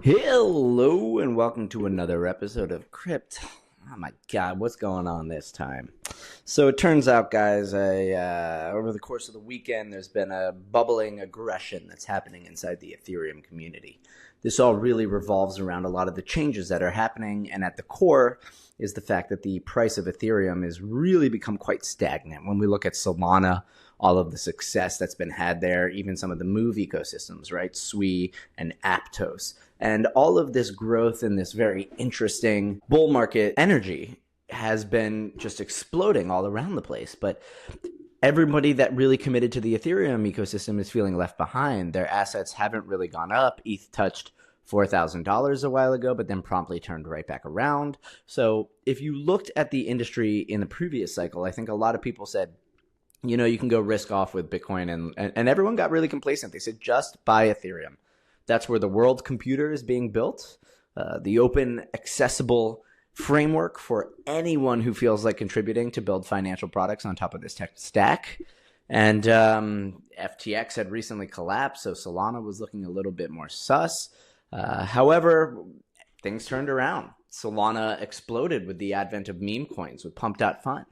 Hello and welcome to another episode of Crypt. Oh my god, what's going on this time? So it turns out, guys, over the course of the weekend, there's been a bubbling aggression that's happening inside the Ethereum community. This all really revolves around a lot of the changes that are happening, and at the core is the fact that the price of Ethereum has really become quite stagnant. When we look at Solana, all of the success that's been had there, even some of the move ecosystems, right? Sui and Aptos. And all of this growth and this very interesting bull market energy has been just exploding all around the place. But everybody that really committed to the Ethereum ecosystem is feeling left behind. Their assets haven't really gone up. ETH touched $4,000 a while ago, but then promptly turned right back around. So if you looked at the industry in the previous cycle, I think a lot of people said, you know, you can go risk off with Bitcoin, and everyone got really complacent. They said, just buy Ethereum. That's where the world computer is being built, the open, accessible framework for anyone who feels like contributing to build financial products on top of this tech stack. And FTX had recently collapsed, so Solana was looking a little bit more sus. However, things turned around. Solana exploded with the advent of meme coins with Pump.fun.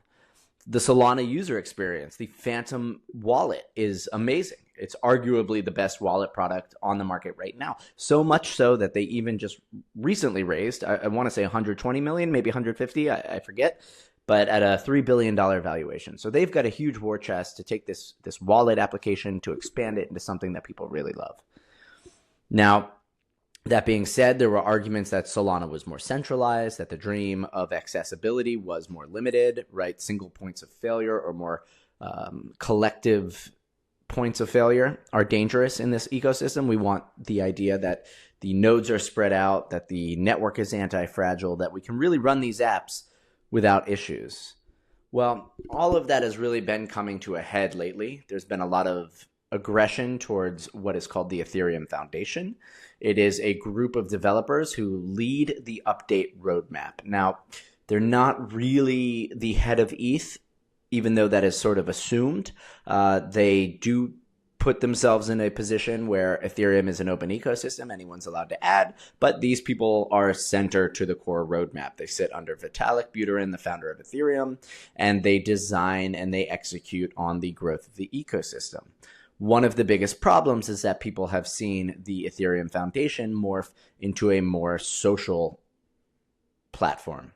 The Solana user experience, the Phantom wallet, is amazing. It's arguably the best wallet product on the market right now. So much so that they even just recently raised, I want to say 120 million, maybe 150, I forget, but at a $3 billion valuation. So they've got a huge war chest to take this wallet application to expand it into something that people really love. Now, that being said, there were arguments that Solana was more centralized, that the dream of accessibility was more limited, right? Single points of failure or more collective points of failure are dangerous in this ecosystem. We want the idea that the nodes are spread out, that the network is anti-fragile, that we can really run these apps without issues. Well, all of that has really been coming to a head lately. There's been a lot of aggression towards what is called the Ethereum Foundation. It is a group of developers who lead the update roadmap. Now, they're not really the head of ETH, even though that is sort of assumed. They do put themselves in a position where Ethereum is an open ecosystem, anyone's allowed to add, but these people are center to the core roadmap. They sit under Vitalik Buterin, the founder of Ethereum, and they design and they execute on the growth of the ecosystem. One of the biggest problems is that people have seen the Ethereum Foundation morph into a more social platform.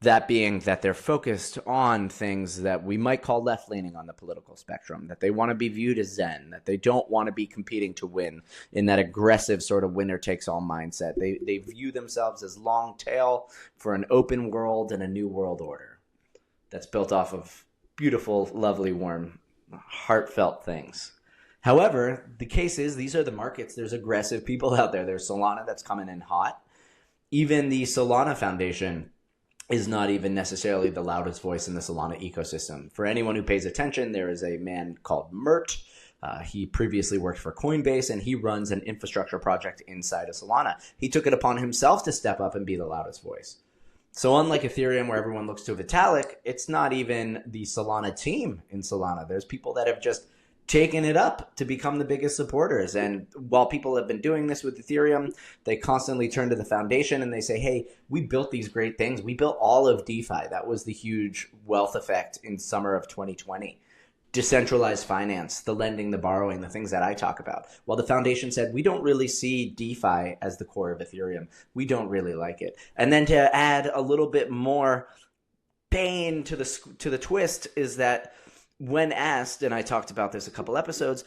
That being that they're focused on things that we might call left-leaning on the political spectrum, that they want to be viewed as Zen, that they don't want to be competing to win in that aggressive sort of winner-takes-all mindset. They view themselves as long tail for an open world and a new world order that's built off of beautiful, lovely, warm, heartfelt things. However, the case is these are the markets. There's aggressive people out there. There's Solana that's coming in hot. Even the Solana Foundation is not even necessarily the loudest voice in the Solana ecosystem. For anyone who pays attention, there is a man called Mert. He previously worked for Coinbase, and he runs an infrastructure project inside of Solana. He took it upon himself to step up and be the loudest voice. So unlike Ethereum, where everyone looks to Vitalik, it's not even the Solana team in Solana. There's people that have just taken it up to become the biggest supporters. And while people have been doing this with Ethereum, they constantly turn to the foundation and they say, hey, we built these great things. We built all of DeFi. That was the huge wealth effect in summer of 2020. Decentralized finance, the lending, the borrowing, the things that I talk about. While the foundation said, we don't really see DeFi as the core of Ethereum. We don't really like it. And then to add a little bit more bane to the twist is that when asked, and I talked about this a couple episodes,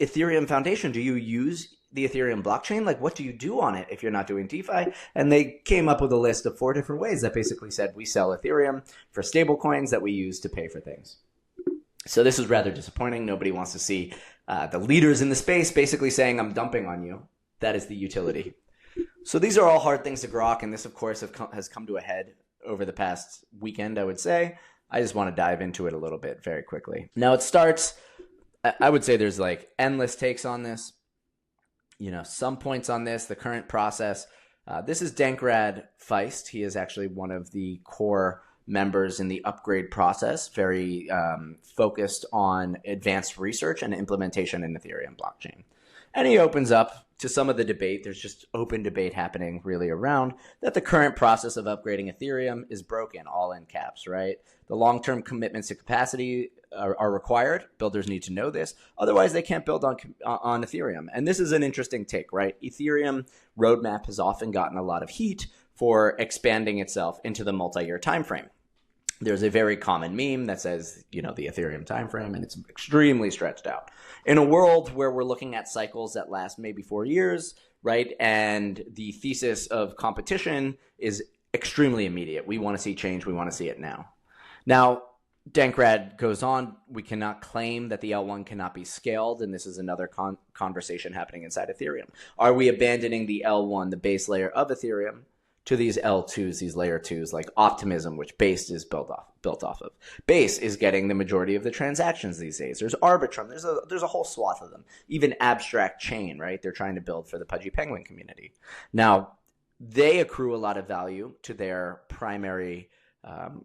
Ethereum Foundation, do you use the Ethereum blockchain? Like, what do you do on it if you're not doing DeFi? And they came up with a list of 4 different ways that basically said we sell Ethereum for stable coins that we use to pay for things. So this is rather disappointing. Nobody wants to see the leaders in the space basically saying, I'm dumping on you. That is the utility. So these are all hard things to grok, and this, of course, has come to a head over the past weekend, I would say. I just want to dive into it a little bit very quickly. Now, it starts, I would say there's like endless takes on this. You know, some points on this, the current process. This is Dankrad Feist. He is actually one of the core members in the upgrade process, very focused on advanced research and implementation in Ethereum blockchain. And he opens up to some of the debate. There's just open debate happening really around that the current process of upgrading Ethereum is broken, all in caps, right? The long-term commitments to capacity are required. Builders need to know this. Otherwise, they can't build on Ethereum. And this is an interesting take, right? Ethereum roadmap has often gotten a lot of heat for expanding itself into the multi-year time frame. There's a very common meme that says, the Ethereum timeframe, and it's extremely stretched out. In a world where we're looking at cycles that last maybe 4 years, right? And the thesis of competition is extremely immediate. We want to see change. We want to see it now. Now, Dankrad goes on, we cannot claim that the L1 cannot be scaled, and this is another conversation happening inside Ethereum. Are we abandoning the L1, the base layer of Ethereum, to these L2s, these layer 2s, like Optimism, which Base is built off of. Base is getting the majority of the transactions these days. There's Arbitrum. There's a whole swath of them. Even Abstract Chain, right? They're trying to build for the Pudgy Penguin community. Now, they accrue a lot of value to their primary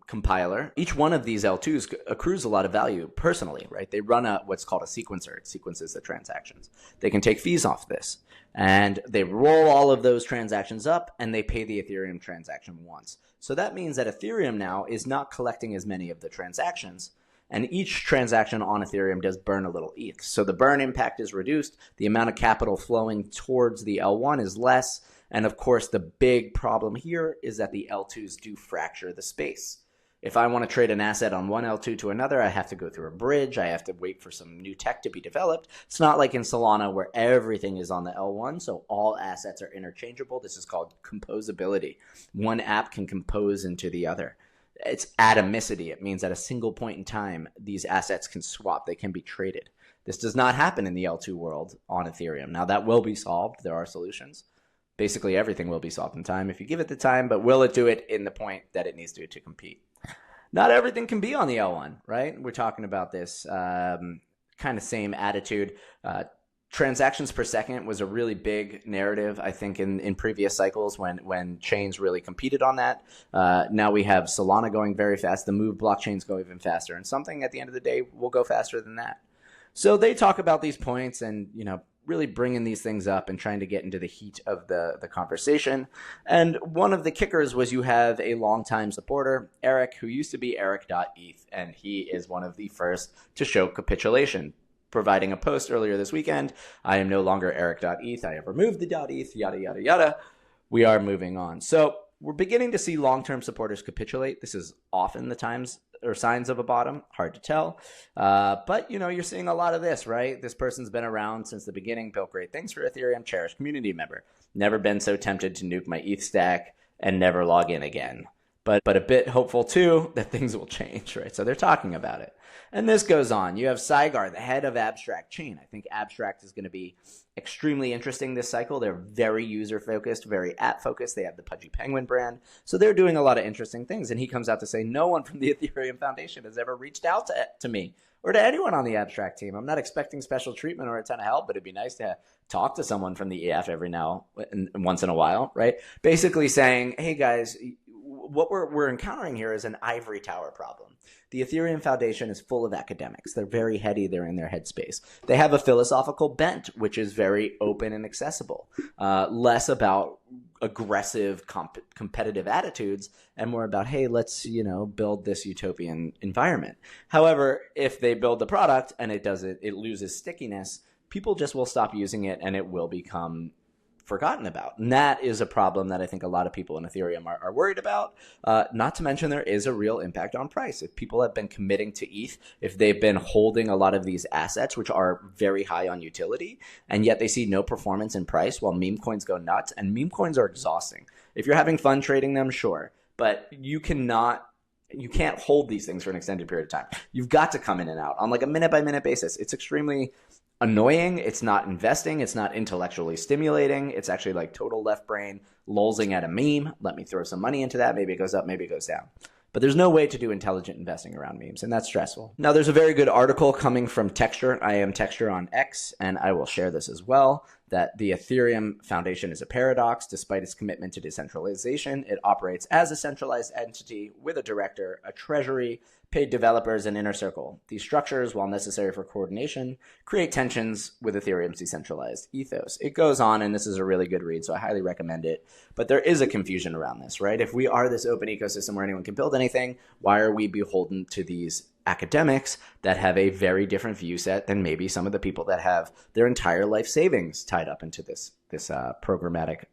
compiler. Each one of these L2s accrues a lot of value personally, right? They run what's called a sequencer. It sequences the transactions. They can take fees off this, and they roll all of those transactions up, and they pay the Ethereum transaction once. So that means that Ethereum now is not collecting as many of the transactions, and each transaction on Ethereum does burn a little ETH. So the burn impact is reduced. The amount of capital flowing towards the L1 is less. And of course, the big problem here is that the L2s do fracture the space. If I want to trade an asset on one L2 to another, I have to go through a bridge. I have to wait for some new tech to be developed. It's not like in Solana where everything is on the L1, so all assets are interchangeable. This is called composability. One app can compose into the other. It's atomicity. It means at a single point in time, these assets can swap. They can be traded. This does not happen in the L2 world on Ethereum. Now, that will be solved. There are solutions. Basically, everything will be solved in time if you give it the time, but will it do it in the point that it needs to compete? Not everything can be on the L1, right? We're talking about this kind of same attitude. Transactions per second was a really big narrative, I think, in previous cycles when chains really competed on that. Now we have Solana going very fast. The Move blockchains go even faster, and something at the end of the day will go faster than that. So they talk about these points and, really bringing these things up and trying to get into the heat of the conversation. And one of the kickers was you have a longtime supporter, Eric, who used to be Eric.eth, and he is one of the first to show capitulation, providing a post earlier this weekend. I am no longer Eric.eth. I have removed the .eth, yada, yada, yada. We are moving on. So we're beginning to see long-term supporters capitulate. This is often the times or signs of a bottom, hard to tell. But, you're seeing a lot of this, right? This person's been around since the beginning, built great things for Ethereum, cherished community member. Never been so tempted to nuke my ETH stack and never log in again. But a bit hopeful, too, that things will change, right? So they're talking about it. And this goes on. You have Seyffart, the head of Abstract Chain. I think Abstract is going to be extremely interesting this cycle. They're very user-focused, very app-focused. They have the Pudgy Penguin brand. So they're doing a lot of interesting things. And he comes out to say, no one from the Ethereum Foundation has ever reached out to me or to anyone on the Abstract team. I'm not expecting special treatment or a ton of help, but it'd be nice to talk to someone from the EF every now and once in a while, right? Basically saying, hey, guys, what we're encountering here is an ivory tower problem. The Ethereum Foundation is full of academics. They're very heady. They're in their headspace. They have a philosophical bent, which is very open and accessible, less about aggressive competitive attitudes and more about, hey, let's, build this utopian environment. However, if they build the product and it loses stickiness, people just will stop using it and it will become forgotten about. And that is a problem that I think a lot of people in Ethereum are worried about. Not to mention there is a real impact on price. If people have been committing to ETH, if they've been holding a lot of these assets, which are very high on utility, and yet they see no performance in price while meme coins go nuts, and meme coins are exhausting. If you're having fun trading them, sure, but you can't hold these things for an extended period of time. You've got to come in and out on like a minute by minute basis. It's extremely annoying. It's not investing. It's not intellectually stimulating. It's actually like total left brain lolzing at a meme. Let me throw some money into that. Maybe it goes up, maybe it goes down. But there's no way to do intelligent investing around memes, and that's stressful. Now, there's a very good article coming from Texture. I am Texture on X, and I will share this as well. that the Ethereum Foundation is a paradox. Despite its commitment to decentralization, it operates as a centralized entity with a director, a treasury, paid developers, and inner circle. These structures, while necessary for coordination, create tensions with Ethereum's decentralized ethos. It goes on, and this is a really good read, so I highly recommend it. But there is a confusion around this, right? If we are this open ecosystem where anyone can build anything, why are we beholden to these academics that have a very different view set than maybe some of the people that have their entire life savings tied up into this programmatic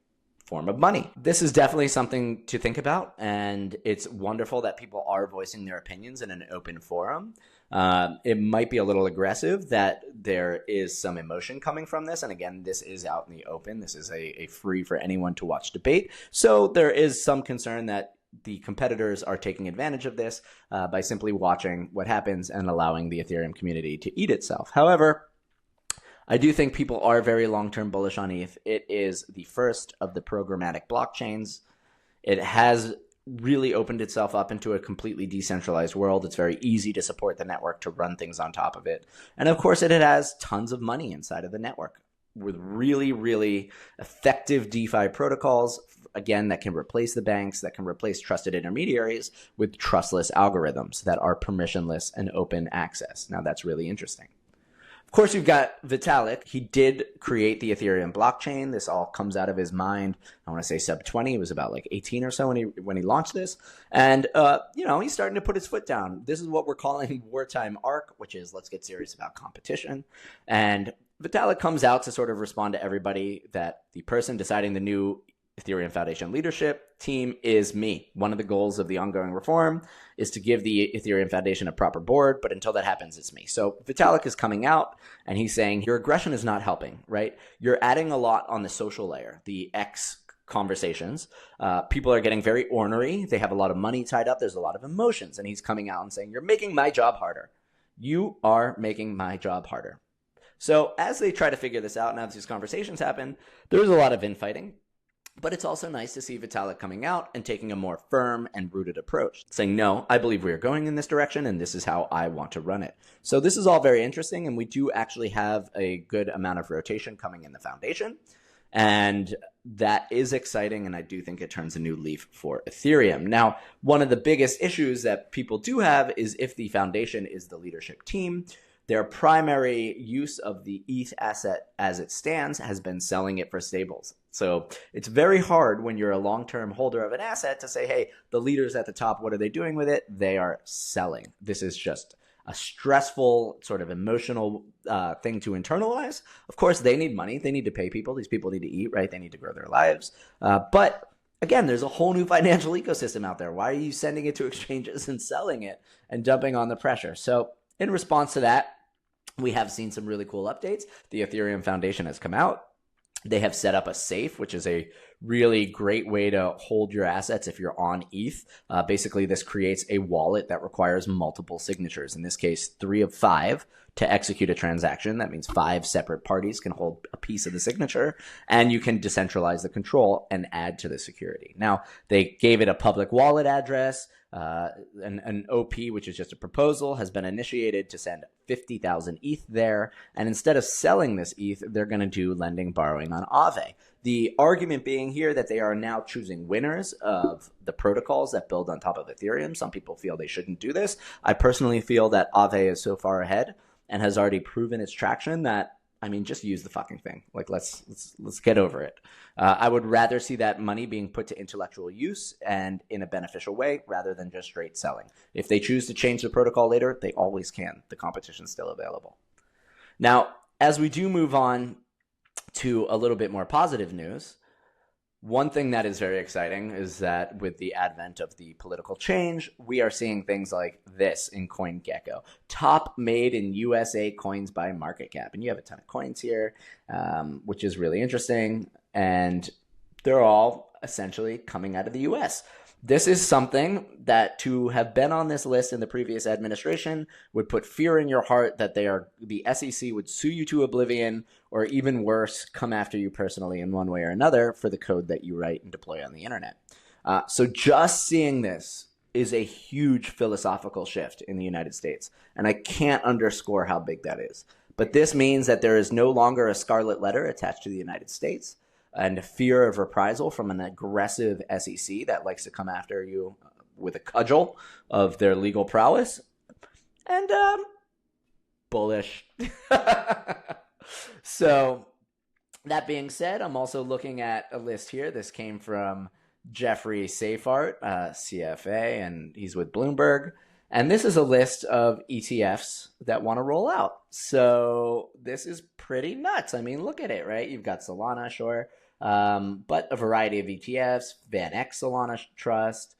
form of money? This is definitely something to think about, and it's wonderful that people are voicing their opinions in an open forum. It might be a little aggressive that there is some emotion coming from this, and again, this is out in the open. This is a free for anyone to watch debate, so there is some concern that the competitors are taking advantage of this by simply watching what happens and allowing the Ethereum community to eat itself. However, I do think people are very long-term bullish on ETH. It is the first of the programmatic blockchains. It has really opened itself up into a completely decentralized world. It's very easy to support the network, to run things on top of it. And of course, it has tons of money inside of the network with really, really effective DeFi protocols, again, that can replace the banks, that can replace trusted intermediaries with trustless algorithms that are permissionless and open access. Now, that's really interesting. Of course, you've got Vitalik. He did create the Ethereum blockchain. This all comes out of his mind. I want to say sub 20. He was about like 18 or so when he launched this. And, he's starting to put his foot down. This is what we're calling Wartime arc, which is let's get serious about competition. And Vitalik comes out to sort of respond to everybody that the person deciding the new Ethereum Foundation leadership team is me. One of the goals of the ongoing reform is to give the Ethereum Foundation a proper board, but until that happens, it's me. So Vitalik is coming out and he's saying your aggression is not helping, right? You're adding a lot on the social layer, the X conversations. People are getting very ornery. They have a lot of money tied up. There's a lot of emotions. And he's coming out and saying, you're making my job harder. You are making my job harder. So as they try to figure this out, now that these conversations happen, there's a lot of infighting. But it's also nice to see Vitalik coming out and taking a more firm and rooted approach, saying, no, I believe we are going in this direction, and this is how I want to run it. So this is all very interesting, and we do actually have a good amount of rotation coming in the foundation. And that is exciting, and I do think it turns a new leaf for Ethereum. Now, one of the biggest issues that people do have is if the foundation is the leadership team, their primary use of the ETH asset as it stands has been selling it for stables. So it's very hard when you're a long-term holder of an asset to say, hey, the leaders at the top, what are they doing with it? They are selling. This is just a stressful sort of emotional thing to internalize. Of course, they need money. They need to pay people. These people need to eat, right? They need to grow their lives. But again, there's a whole new financial ecosystem out there. Why are you sending it to exchanges and selling it and dumping on the pressure? So in response to that, we have seen some really cool updates. The Ethereum Foundation has come out. They have set up a safe, which is a really great way to hold your assets if you're on ETH. Basically, this creates a wallet that requires multiple signatures. In this case, 3 of 5 to execute a transaction. That means 5 separate parties can hold a piece of the signature, and you can decentralize the control and add to the security. Now, they gave it a public wallet address. An OP, which is just a proposal, has been initiated to send 50,000 ETH there. And instead of selling this ETH, they're going to do lending, borrowing on AAVE. The argument being here that they are now choosing winners of the protocols that build on top of Ethereum. Some people feel they shouldn't do this. I personally feel that AAVE is so far ahead and has already proven its traction that, I mean, just use the fucking thing. Like, let's get over it. I would rather see that money being put to intellectual use and in a beneficial way rather than just straight selling. If they choose to change the protocol later, they always can. The competition's still available. Now, as we do move on to a little bit more positive news, one thing that is very exciting is that with the advent of the political change, we are seeing things like this in CoinGecko. Top made in USA coins by market cap. And you have a ton of coins here, which is really interesting. And they're all essentially coming out of the US. This is something that to have been on this list in the previous administration would put fear in your heart that the SEC would sue you to oblivion, or even worse, come after you personally in one way or another for the code that you write and deploy on the internet. So just seeing this is a huge philosophical shift in the United States. And I can't underscore how big that is. But this means that there is no longer a scarlet letter attached to the United States and a fear of reprisal from an aggressive SEC that likes to come after you with a cudgel of their legal prowess. And bullish. So that being said, I'm also looking at a list here. This came from Jeffrey Seyffart, CFA, and he's with Bloomberg. And this is a list of ETFs that want to roll out. So this is pretty nuts. I mean, look at it, right? You've got Solana, sure, but a variety of ETFs, Van Eck Solana Trust,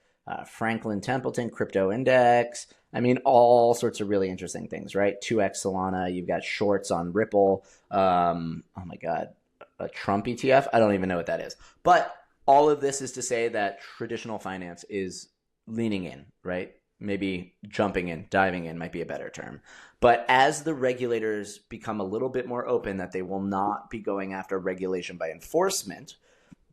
Franklin Templeton Crypto Index. I mean, all sorts of really interesting things, right? 2x Solana. You've got shorts on Ripple. Oh my God, a Trump ETF. I don't even know what that is. But all of this is to say that traditional finance is leaning in, right? Maybe jumping in, diving in might be a better term. But as the regulators become a little bit more open that they will not be going after regulation by enforcement,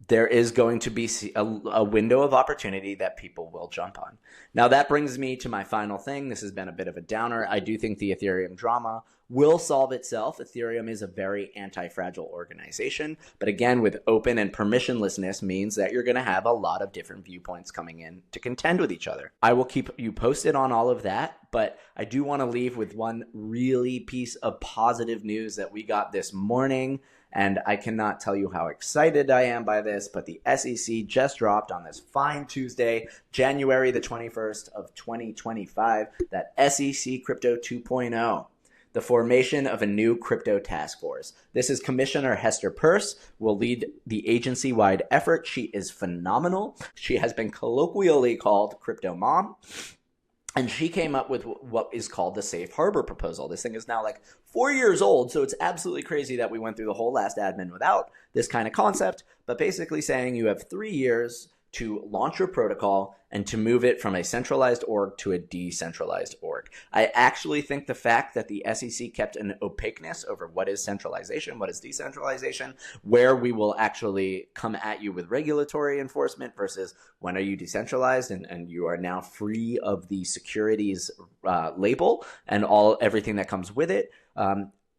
there is going to be a window of opportunity that people will jump on. Now, that brings me to my final thing. This has been a bit of a downer. I do think the Ethereum drama will solve itself. Ethereum is a very anti-fragile organization. But again, with open and permissionlessness means that you're going to have a lot of different viewpoints coming in to contend with each other. I will keep you posted on all of that. But I do want to leave with one really piece of positive news that we got this morning. And I cannot tell you how excited I am by this, but the SEC just dropped on this fine Tuesday, January the 21st of 2025, that SEC Crypto 2.0, the formation of a new crypto task force. This is Commissioner Hester Peirce, will lead the agency-wide effort. She is phenomenal. She has been colloquially called Crypto Mom. And she came up with what is called the safe harbor proposal. This thing is now like 4 years old, so it's absolutely crazy that we went through the whole last admin without this kind of concept. But basically saying you have 3 years to launch your protocol and to move it from a centralized org to a decentralized org. I actually think the fact that the SEC kept an opaqueness over what is centralization, what is decentralization, where we will actually come at you with regulatory enforcement versus when are you decentralized and you are now free of the securities label and everything that comes with it.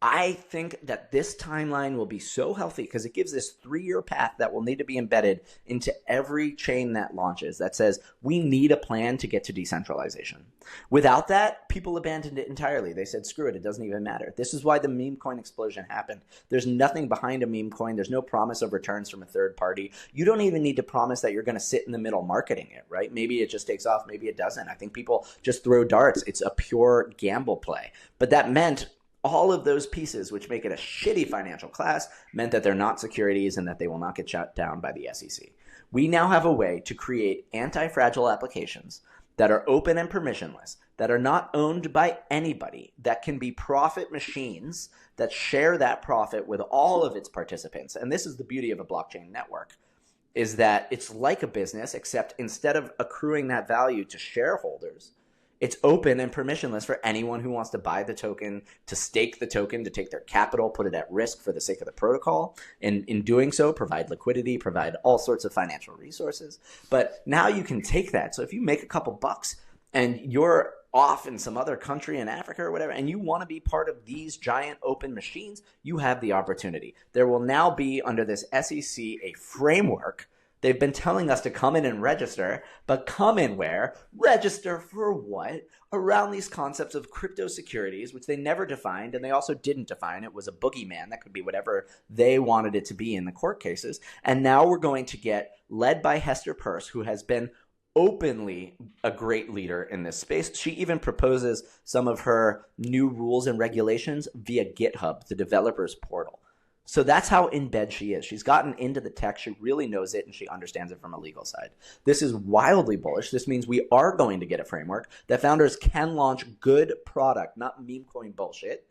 I think that this timeline will be so healthy because it gives this 3-year path that will need to be embedded into every chain that launches that says we need a plan to get to decentralization. Without that, people abandoned it entirely. They said, screw it, it doesn't even matter. This is why the meme coin explosion happened. There's nothing behind a meme coin. There's no promise of returns from a third party. You don't even need to promise that you're going to sit in the middle marketing it, right? Maybe it just takes off, maybe it doesn't. I think people just throw darts. It's a pure gamble play. But that meant all of those pieces, which make it a shitty financial class, meant that they're not securities and that they will not get shut down by the SEC. We now have a way to create anti-fragile applications that are open and permissionless, that are not owned by anybody, that can be profit machines that share that profit with all of its participants. And this is the beauty of a blockchain network, is that it's like a business, except instead of accruing that value to shareholders, it's open and permissionless for anyone who wants to buy the token, to stake the token, to take their capital, put it at risk for the sake of the protocol. And in doing so, provide liquidity, provide all sorts of financial resources. But now you can take that. So if you make a couple bucks and you're off in some other country in Africa or whatever, and you want to be part of these giant open machines, you have the opportunity. There will now be, under this SEC, a framework. They've been telling us to come in and register, but come in where? Register for what? Around these concepts of crypto securities, which they never defined, and they also didn't define. It was a boogeyman that could be whatever they wanted it to be in the court cases. And now we're going to get, led by Hester Peirce, who has been openly a great leader in this space. She even proposes some of her new rules and regulations via GitHub, the developers portal. So that's how in bed she is. She's gotten into the tech. She really knows it, and she understands it from a legal side. This is wildly bullish. This means we are going to get a framework that founders can launch good product, not meme coin bullshit,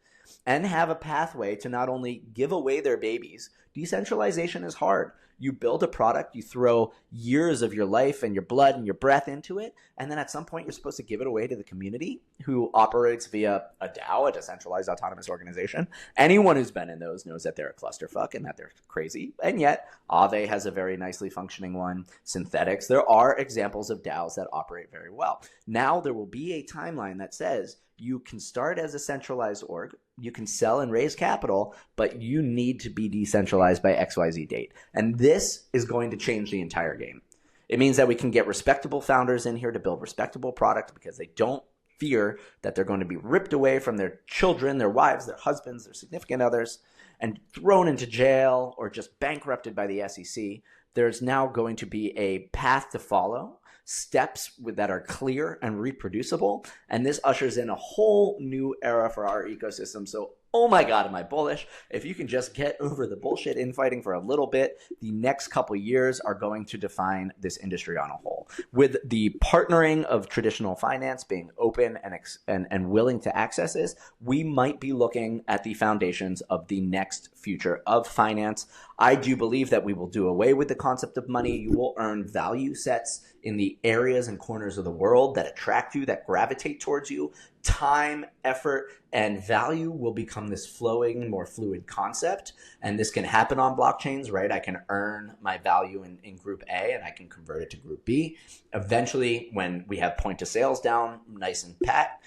and have a pathway to not only give away their babies. Decentralization is hard. You build a product, you throw years of your life and your blood and your breath into it, and then at some point you're supposed to give it away to the community who operates via a DAO, a decentralized autonomous organization. Anyone who's been in those knows that they're a clusterfuck and that they're crazy, and yet AAVE has a very nicely functioning one. Synthetics, there are examples of DAOs that operate very well. Now there will be a timeline that says you can start as a centralized org, you can sell and raise capital, but you need to be decentralized by XYZ date. And this is going to change the entire game. It means that we can get respectable founders in here to build respectable product because they don't fear that they're going to be ripped away from their children, their wives, their husbands, their significant others, and thrown into jail or just bankrupted by the SEC. There's now going to be a path to follow, steps that are clear and reproducible, and this ushers in a whole new era for our ecosystem. So, oh my God, am I bullish? If you can just get over the bullshit infighting for a little bit, the next couple years are going to define this industry on a whole. With the partnering of traditional finance being open and willing to access this, we might be looking at the foundations of the next future of finance. I do believe that we will do away with the concept of money. You will earn value sets in the areas and corners of the world that attract you, that gravitate towards you. Time, effort, and value will become this flowing, more fluid concept. And this can happen on blockchains, right? I can earn my value in group A and I can convert it to group B. Eventually, when we have point of sales down nice and pat,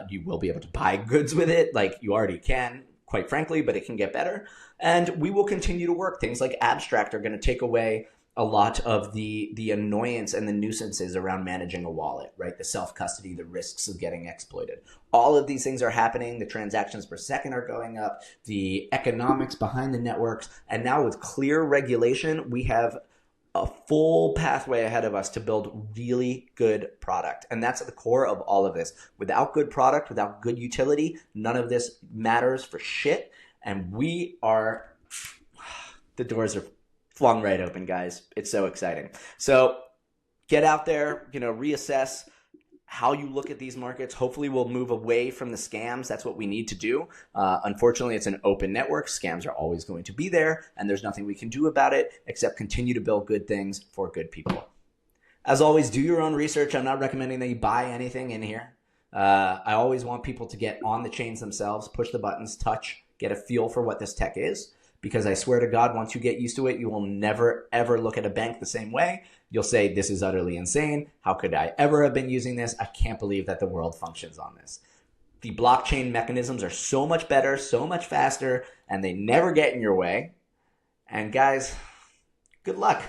you will be able to buy goods with it like you already can, quite frankly, but it can get better. And we will continue to work. Things like abstract are going to take away a lot of the annoyance and the nuisances around managing a wallet, right? The self-custody, the risks of getting exploited. All of these things are happening. The transactions per second are going up, the economics behind the networks. And now with clear regulation, we have a full pathway ahead of us to build really good product. And that's at the core of all of this. Without good product, without good utility, none of this matters for shit. And the doors are flung right open, guys. It's so exciting. So get out there, reassess how you look at these markets. Hopefully we'll move away from the scams. That's what we need to do. Unfortunately, it's an open network. Scams are always going to be there, and there's nothing we can do about it except continue to build good things for good people. As always, do your own research. I'm not recommending that you buy anything in here. I always want people to get on the chains themselves, push the buttons, touch, get a feel for what this tech is. Because I swear to God, once you get used to it, you will never, ever look at a bank the same way. You'll say, this is utterly insane. How could I ever have been using this? I can't believe that the world functions on this. The blockchain mechanisms are so much better, so much faster, and they never get in your way. And guys, good luck.